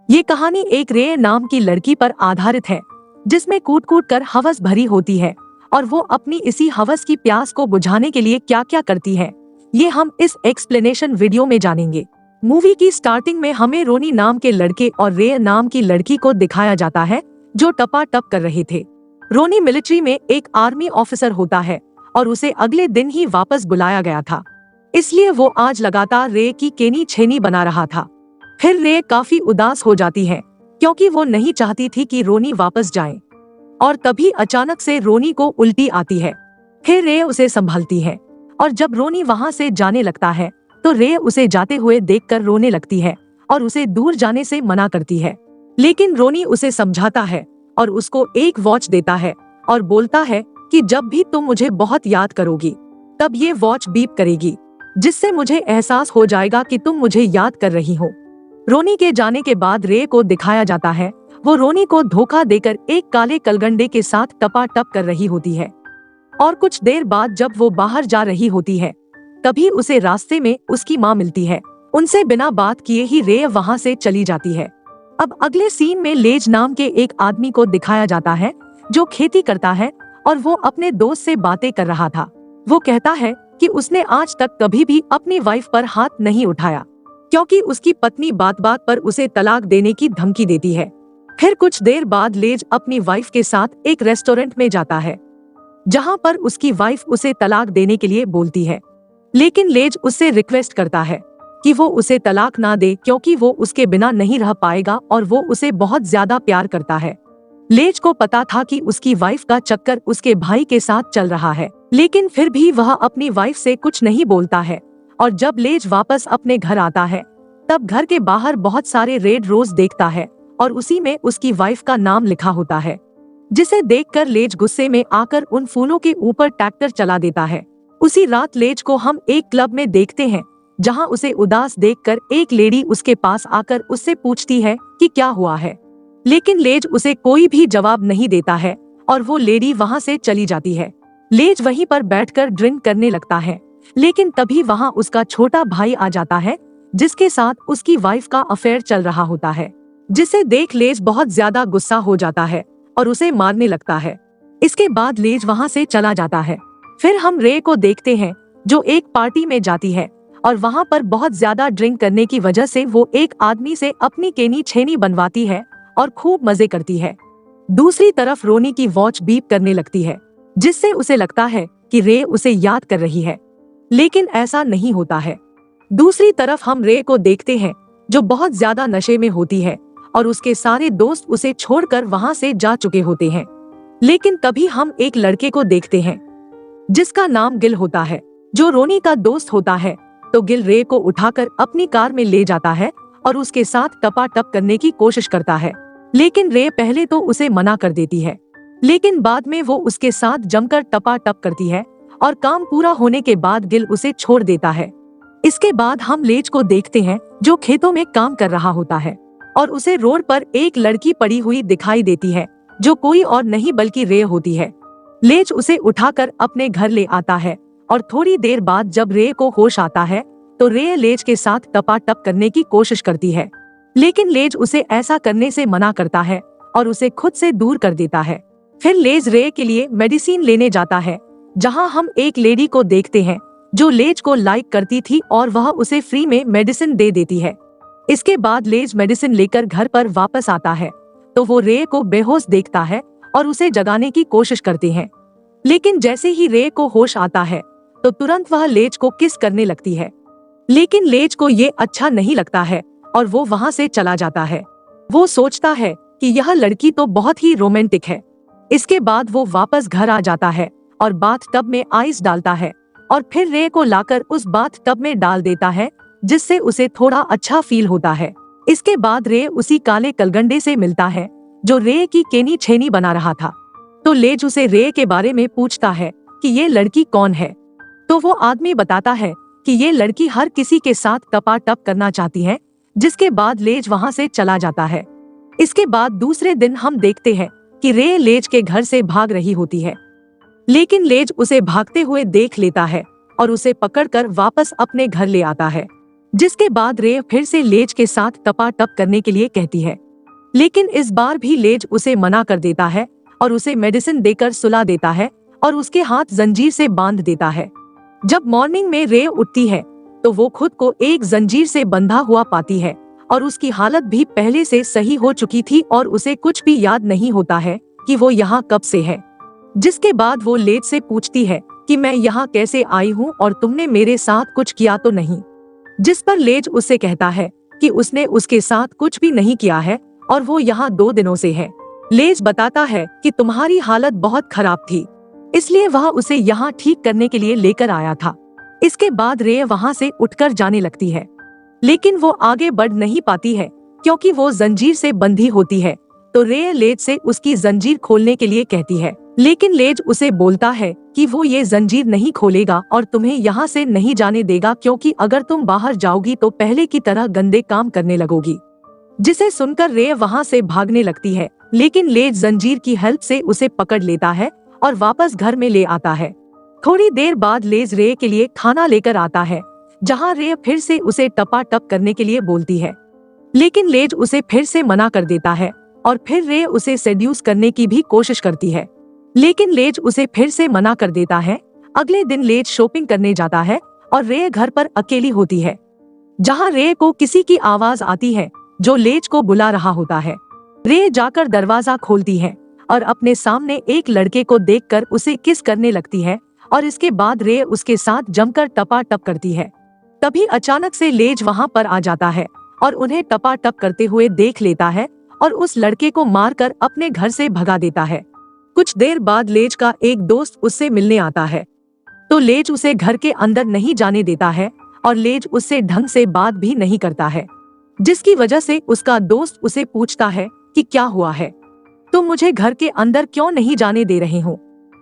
ये कहानी एक रे नाम की लड़की पर आधारित है, जिसमें कूट कूट कर हवस भरी होती है और वो अपनी इसी हवस की प्यास को बुझाने के लिए क्या क्या करती है, ये हम इस एक्सप्लेनेशन वीडियो में जानेंगे। मूवी की स्टार्टिंग में हमें रोनी नाम के लड़के और रे नाम की लड़की को दिखाया जाता है, जो टपा टप कर रहे थे। रोनी मिलिट्री में एक आर्मी ऑफिसर होता है और उसे अगले दिन ही वापस बुलाया गया था, इसलिए वो आज लगातार रे की केनी छेनी बना रहा था। फिर रे काफी उदास हो जाती है, क्योंकि वो नहीं चाहती थी कि रोनी वापस जाए। और तभी अचानक से रोनी को उल्टी आती है। फिर रे उसे संभालती है और जब रोनी वहाँ से जाने लगता है तो रे उसे जाते हुए देखकर रोने लगती है और उसे दूर जाने से मना करती है। लेकिन रोनी उसे समझाता है और उसको एक वॉच देता है और बोलता है कि जब भी तुम मुझे बहुत याद करोगी तब ये वॉच बीप करेगी, जिससे मुझे एहसास हो जाएगा कि तुम मुझे याद कर रही हो। रोनी के जाने के बाद रे को दिखाया जाता है वो रोनी को धोखा देकर एक काले कलगंडे के साथ टपा टप कर रही होती है। और कुछ देर बाद जब वो बाहर जा रही होती है तभी उसे रास्ते में उसकी माँ मिलती है। उनसे बिना बात किए ही रे वहाँ से चली जाती है। अब अगले सीन में लेज नाम के एक आदमी को दिखाया जाता है, जो खेती करता है और वो अपने दोस्त से बातें कर रहा था। वो कहता है कि उसने आज तक कभी भी अपनी वाइफ पर हाथ नहीं उठाया, क्योंकि उसकी पत्नी बात बात पर उसे तलाक देने की धमकी देती है। फिर कुछ देर बाद लेज अपनी वाइफ के साथ एक रेस्टोरेंट में जाता है, जहां पर उसकी वाइफ उसे तलाक देने के लिए बोलती है। लेकिन लेज उससे रिक्वेस्ट करता है कि वो उसे तलाक ना दे, क्योंकि वो उसके बिना नहीं रह पाएगा और वो उसे बहुत ज्यादा प्यार करता है। लेज को पता था कि उसकी वाइफ का चक्कर उसके भाई के साथ चल रहा है, लेकिन फिर भी वह अपनी वाइफ से कुछ नहीं बोलता है। और जब लेज वापस अपने घर आता है तब घर के बाहर बहुत सारे रेड रोज देखता है और उसी में उसकी वाइफ का नाम लिखा होता है, जिसे देखकर लेज गुस्से में आकर उन फूलों के ऊपर ट्रैक्टर चला देता है। उसी रात लेज को हम एक क्लब में देखते हैं, जहां उसे उदास देखकर एक लेडी उसके पास आकर उससे पूछती है कि क्या हुआ है। लेकिन लेज उसे कोई भी जवाब नहीं देता है और वो लेडी वहां से चली जाती है। लेज वहीं पर बैठकर ड्रिंक करने लगता है, लेकिन तभी वहां उसका छोटा भाई आ जाता है, जिसके साथ उसकी वाइफ का अफेयर चल रहा होता है, जिसे देख लेज बहुत ज्यादा गुस्सा हो जाता है और उसे मारने लगता है। इसके बाद लेज वहां से चला जाता है। फिर हम रे को देखते हैं, जो एक पार्टी में जाती है और वहां पर बहुत ज्यादा ड्रिंक करने की वजह से वो एक आदमी से अपनी केनी छेनी बनवाती है और खूब मजे करती है। दूसरी तरफ रोनी की वॉच बीप करने लगती है, जिससे उसे लगता है कि रे उसे याद कर रही है, लेकिन ऐसा नहीं होता है। दूसरी तरफ हम रे को देखते हैं, जो बहुत ज्यादा नशे में होती है और उसके सारे दोस्त उसे छोड़कर वहां से जा चुके होते हैं। लेकिन तभी हम एक लड़के को देखते हैं, जिसका नाम गिल होता है, जो रोनी का दोस्त होता है। तो गिल रे को उठाकर अपनी कार में ले जाता है और उसके साथ टपा टप करने की कोशिश करता है। लेकिन रे पहले तो उसे मना कर देती है, लेकिन बाद में वो उसके साथ जमकर टपा टप करती है और काम पूरा होने के बाद गिल उसे छोड़ देता है। इसके बाद हम लेज को देखते हैं, जो खेतों में काम कर रहा होता है और उसे रोड पर एक लड़की पड़ी हुई दिखाई देती है, जो कोई और नहीं बल्कि रे होती है। लेज उसे उठाकर अपने घर ले आता है और थोड़ी देर बाद जब रे को होश आता है तो रे लेज के साथ टपा टप करने की कोशिश करती है, लेकिन लेज उसे ऐसा करने से मना करता है और उसे खुद से दूर कर देता है। फिर लेज रे के लिए मेडिसिन लेने जाता है, जहां हम एक लेडी को देखते हैं, जो लेज को लाइक करती थी और वह उसे फ्री में मेडिसिन दे देती है। इसके बाद लेज मेडिसिन लेकर घर पर वापस आता है तो वो रे को बेहोश देखता है और उसे जगाने की कोशिश करते हैं। लेकिन जैसे ही रे को होश आता है तो तुरंत वह लेज को किस करने लगती है, लेकिन लेज को ये अच्छा नहीं लगता है और वो वहाँ से चला जाता है। वो सोचता है कि यह लड़की तो बहुत ही रोमांटिक है। इसके बाद वो वापस घर आ जाता है और बाथ टब में आइस डालता है और फिर रे को लाकर उस बाथ टब में डाल देता है, जिससे उसे थोड़ा अच्छा फील होता है। इसके बाद रे उसी काले कलगंडे से मिलता है, जो रे की केनी छेनी बना रहा था। तो लेज उसे रे के बारे में पूछता है कि ये लड़की कौन है। तो वो आदमी बताता है कि ये लड़की हर किसी के साथ टपा टप करना चाहती है, जिसके बाद लेज वहाँ से चला जाता है। इसके बाद दूसरे दिन हम देखते हैं कि रे लेज के घर से भाग रही होती है, लेकिन लेज उसे भागते हुए देख लेता है और उसे पकड़कर वापस अपने घर ले आता है। जिसके बाद रे फिर से लेज के साथ टपाटप करने के लिए कहती है, लेकिन इस बार भी लेज उसे मना कर देता है और उसे मेडिसिन देकर सुला देता है और उसके हाथ जंजीर से बांध देता है। जब मॉर्निंग में रे उठती है तो वो खुद को एक जंजीर से बंधा हुआ पाती है और उसकी हालत भी पहले से सही हो चुकी थी और उसे कुछ भी याद नहीं होता है कि वो यहाँ कब से है। जिसके बाद वो लेज से पूछती है कि मैं यहाँ कैसे आई हूँ और तुमने मेरे साथ कुछ किया तो नहीं। जिस पर लेज उससे कहता है कि उसने उसके साथ कुछ भी नहीं किया है और वो यहाँ 2 दिनों से है। लेज बताता है कि तुम्हारी हालत बहुत खराब थी, इसलिए वह उसे यहाँ ठीक करने के लिए लेकर आया था। इसके बाद रे वहाँ से उठकर जाने लगती है, लेकिन वो आगे बढ़ नहीं पाती है क्योंकि वो जंजीर से बंधी होती है। तो रे लेज से उसकी जंजीर खोलने के लिए कहती है, लेकिन लेज उसे बोलता है कि वो ये जंजीर नहीं खोलेगा और तुम्हें यहाँ से नहीं जाने देगा, क्योंकि अगर तुम बाहर जाओगी तो पहले की तरह गंदे काम करने लगोगी। जिसे सुनकर रे वहाँ से भागने लगती है, लेकिन लेज जंजीर की हेल्प से उसे पकड़ लेता है और वापस घर में ले आता है। थोड़ी देर बाद लेज रे के लिए खाना लेकर आता है, जहाँ रे फिर से उसे टपाटप करने के लिए बोलती है, लेकिन लेज उसे फिर से मना कर देता है और फिर रे उसे सेड्यूस करने की भी कोशिश करती है, लेकिन लेज उसे फिर से मना कर देता है। अगले दिन लेज शॉपिंग करने जाता है और रे घर पर अकेली होती है, जहाँ रे को किसी की आवाज आती है जो लेज को बुला रहा होता है। रे जाकर दरवाजा खोलती है और अपने सामने एक लड़के को देखकर उसे किस करने लगती है और इसके बाद रे उसके साथ जमकर टपाटप करती है। तभी अचानक से लेज वहाँ पर आ जाता है और उन्हें टपाटप करते हुए देख लेता है और उस लड़के को मारकर अपने घर से भगा देता है। कुछ देर बाद लेज का एक दोस्त उससे मिलने आता है, तो लेज उसे घर के अंदर नहीं जाने देता है और लेज उससे ढंग से बात भी नहीं करता है, जिसकी वजह से उसका दोस्त उसे पूछता है कि क्या हुआ है, तुम मुझे घर के अंदर क्यों नहीं जाने दे रहे हो।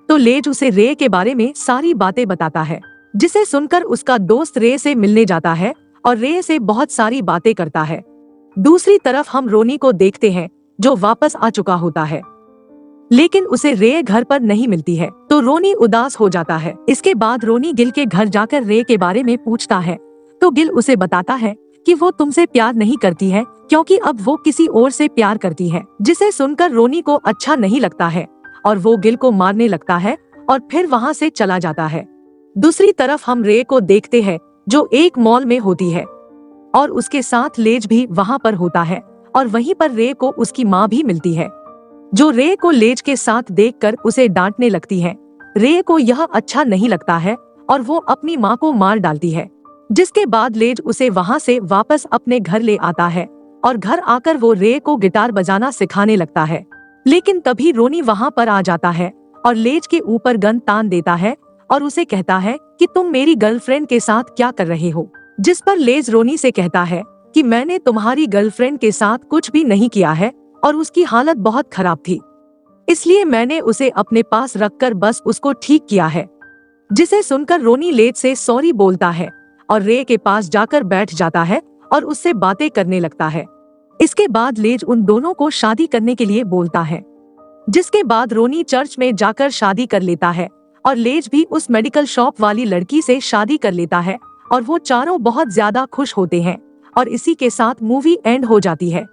तो लेज उसे रे के बारे में सारी बातें बताता है, जिसे सुनकर उसका दोस्त रे से मिलने जाता है और रे से बहुत सारी बातें करता है। दूसरी तरफ हम रोनी को देखते हैं, जो वापस आ चुका होता है, लेकिन उसे रे घर पर नहीं मिलती है, तो रोनी उदास हो जाता है। इसके बाद रोनी गिल के घर जाकर रे के बारे में पूछता है, तो गिल उसे बताता है कि वो तुमसे प्यार नहीं करती है, क्योंकि अब वो किसी और से प्यार करती है। जिसे सुनकर रोनी को अच्छा नहीं लगता है और वो गिल को मारने लगता है और फिर वहाँ से चला जाता है। दूसरी तरफ हम रे को देखते हैं, जो एक मॉल में होती है और उसके साथ लेज भी वहाँ पर होता है और वहीं पर रे को उसकी माँ भी मिलती है, जो रे को लेज के साथ देखकर उसे डांटने लगती है। रे को यह अच्छा नहीं लगता है और वो अपनी माँ को मार डालती है। जिसके बाद लेज उसे वहाँ से वापस अपने घर ले आता है और घर आकर वो रे को गिटार बजाना सिखाने लगता है। लेकिन तभी रोनी वहाँ पर आ जाता है और लेज के ऊपर गन तान देता है और उसे कहता है कि तुम मेरी गर्लफ्रेंड के साथ क्या कर रहे हो। जिस पर लेज रोनी से कहता है कि मैंने तुम्हारी गर्लफ्रेंड के साथ कुछ भी नहीं किया है और उसकी हालत बहुत खराब थी, इसलिए मैंने उसे अपने पास रखकर बस उसको ठीक किया है। जिसे सुनकर रोनी लेज से सॉरी बोलता है और रे के पास जाकर बैठ जाता है और उससे बातें करने लगता है। इसके बाद लेज उन दोनों को शादी करने के लिए बोलता है, जिसके बाद रोनी चर्च में जाकर शादी कर लेता है और लेज भी उस मेडिकल शॉप वाली लड़की से शादी कर लेता है और वो चारों बहुत ज्यादा खुश होते हैं और इसी के साथ मूवी एंड हो जाती है।